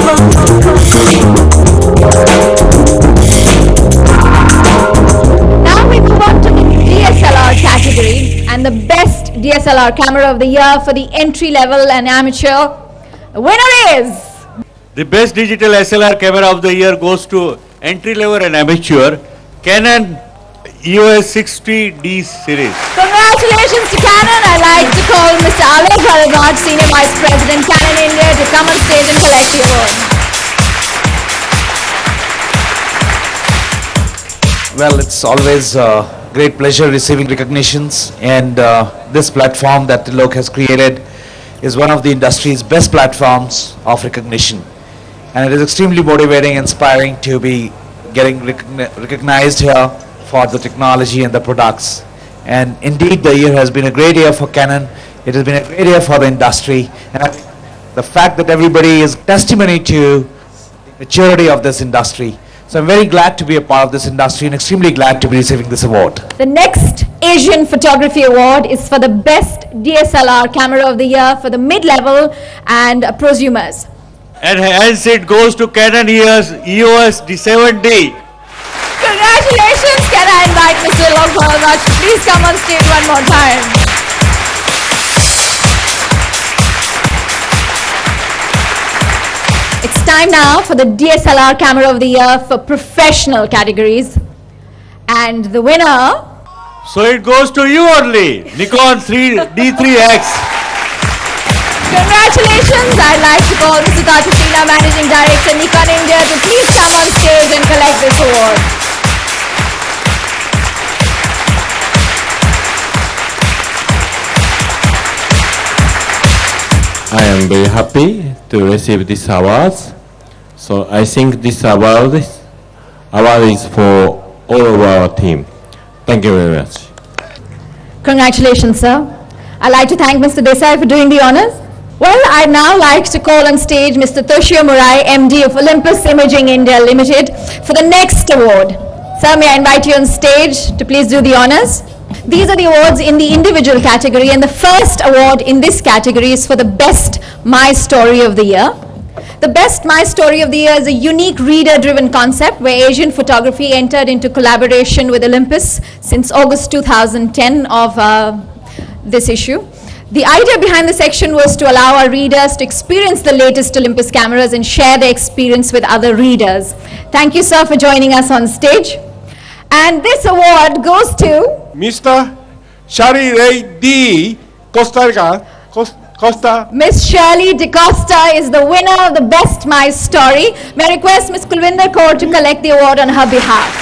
Now we move on to the DSLR category and the best DSLR camera of the year for the entry level and amateur. The winner is... The best digital SLR camera of the year goes to entry level and amateur Canon EOS 60D series. Congratulations to Canon. I'd like to call Mr. Alok Bharadwaj, Senior Vice President, Canon India, to come on stage and collect the award. Well, it's always a great pleasure receiving recognitions, and this platform that Alok has created is one of the industry's best platforms of recognition. And it is extremely motivating, inspiring to be getting recognized here for the technology and the products. And indeed, the year has been a great year for Canon. It has been a great year for the industry. And I think the fact that everybody is testimony to the maturity of this industry. So I'm very glad to be a part of this industry and extremely glad to be receiving this award. The next Asian Photography Award is for the best DSLR camera of the year for the mid-level and prosumers. And hence it goes to Canon EOS D7D. Congratulations! Can I invite Mr. Alok Bharadwaj to please come on stage one more time? It's time now for the DSLR camera of the year for professional categories. And the winner... So it goes to you only, Nikon D3X. Congratulations! I'd like to call Mr. Katusina, Managing Director, Nikon India, to please come on stage and collect this award. I am very happy to receive this award. So I think this award is for all of our team. Thank you very much. Congratulations, sir. I'd like to thank Mr. Desai for doing the honors. Well, I'd now like to call on stage Mr. Toshio Murai, MD of Olympus Imaging India Limited, for the next award. Sir, may I invite you on stage to please do the honors? These are the awards in the individual category, and the first award in this category is for the best My Story of the Year. The best My Story of the Year is a unique reader-driven concept where Asian Photography entered into collaboration with Olympus since August 2010 of this issue. The idea behind the section was to allow our readers to experience the latest Olympus cameras and share their experience with other readers. Thank you, sir, for joining us on stage. And this award goes to Mr. Shari Ray D. Costa Rica. Costa. Miss Shirley DeCosta is the winner of the Best My Story. May I request Ms. Kulwinder Kaur to collect the award on her behalf.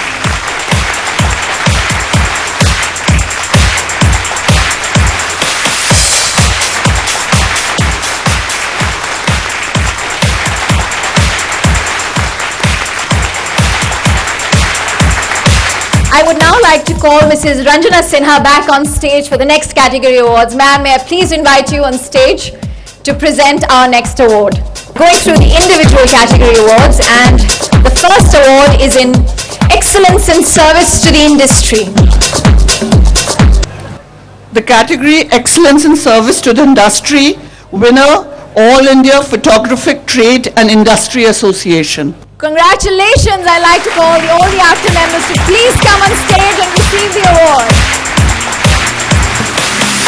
I would now like to call Mrs. Ranjana Sinha back on stage for the next category awards. Ma'am, may I please invite you on stage to present our next award. Going through the individual category awards, and the first award is in Excellence in Service to the Industry. The category Excellence in Service to the Industry, winner, All India Photographic Trade and Industry Association. Congratulations! I'd like to call all the actor members to please come on stage and receive the award.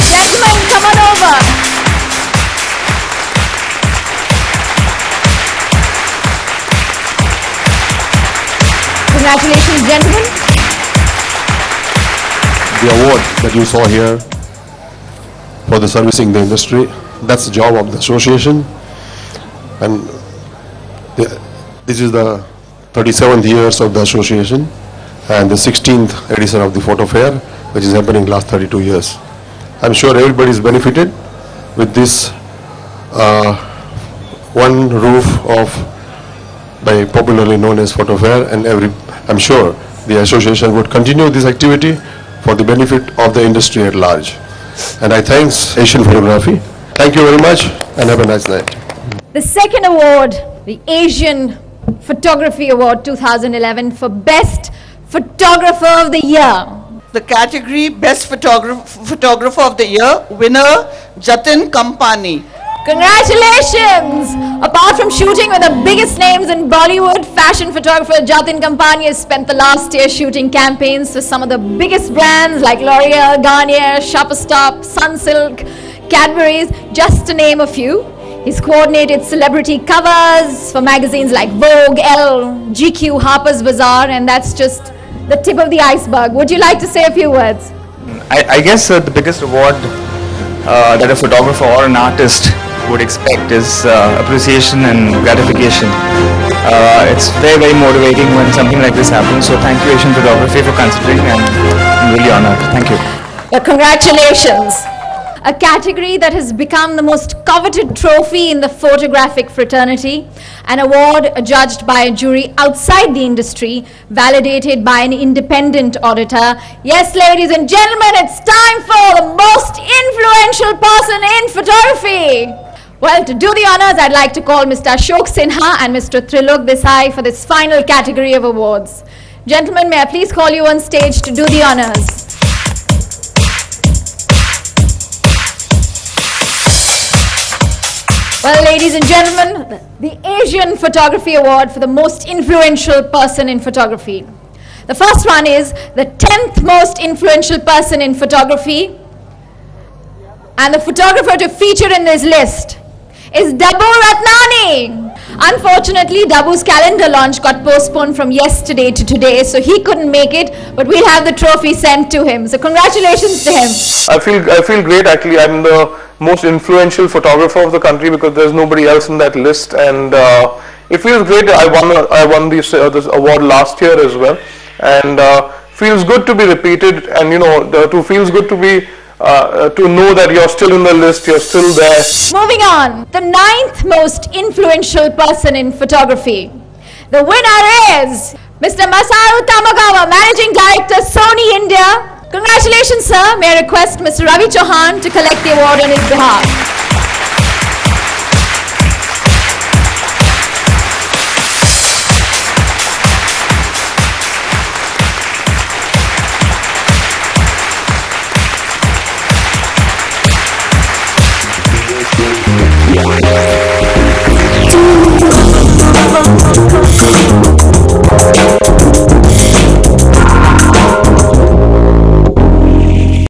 Gentlemen, come on over. Congratulations, gentlemen. The award that you saw here for the servicing the industry, that's the job of the association. And this is the 37th years of the association and the 16th edition of the photo fair, which is happening last 32 years. I'm sure everybody is benefited with this one roof of, by popularly known as photo fair, and I'm sure the association would continue this activity for the benefit of the industry at large. And I thanks Asian Photography. Thank you very much and have a nice night. The second award, the Asian Photography Award 2011 for Best Photographer of the Year. The category Best Photographer of the Year, winner Jatin Kampani. Congratulations! Apart from shooting with the biggest names in Bollywood, fashion photographer Jatin Kampani has spent the last year shooting campaigns for some of the biggest brands like L'Oreal, Garnier, Shopper Stop, Sunsilk, Cadbury's, just to name a few. He's coordinated celebrity covers for magazines like Vogue, Elle, GQ, Harper's Bazaar, and that's just the tip of the iceberg. Would you like to say a few words? I guess the biggest reward that a photographer or an artist would expect is appreciation and gratification. It's very, very motivating when something like this happens. So thank you, Asian Photography, for considering, and I'm really honored. Thank you. Congratulations. A category that has become the most coveted trophy in the photographic fraternity, an award judged by a jury outside the industry, validated by an independent auditor. Yes, ladies and gentlemen, it's time for the most influential person in photography. Well, to do the honors, I'd like to call Mr. Ashok Sinha and Mr. Trilok Desai for this final category of awards. Gentlemen, may I please call you on stage to do the honors. Well, ladies and gentlemen, the Asian Photography Award for the most influential person in photography. The first one is the 10th most influential person in photography, and the photographer to feature in this list is Dabu Ratnani. Unfortunately, Dabu's calendar launch got postponed from yesterday to today, so he couldn't make it, but we'll have the trophy sent to him. So congratulations to him. I feel great, actually. I'm the most influential photographer of the country because there's nobody else in that list, and it feels great. I won this award last year as well, and feels good to be repeated, and feels good to be to know that you're still in the list, you're still there. Moving on, the 9th most influential person in photography. The winner is Mr. Masaru Tamagawa, Managing Director, Sony India. Congratulations, sir. May I request Mr. Ravi Chauhan to collect the award on his behalf. Yeah.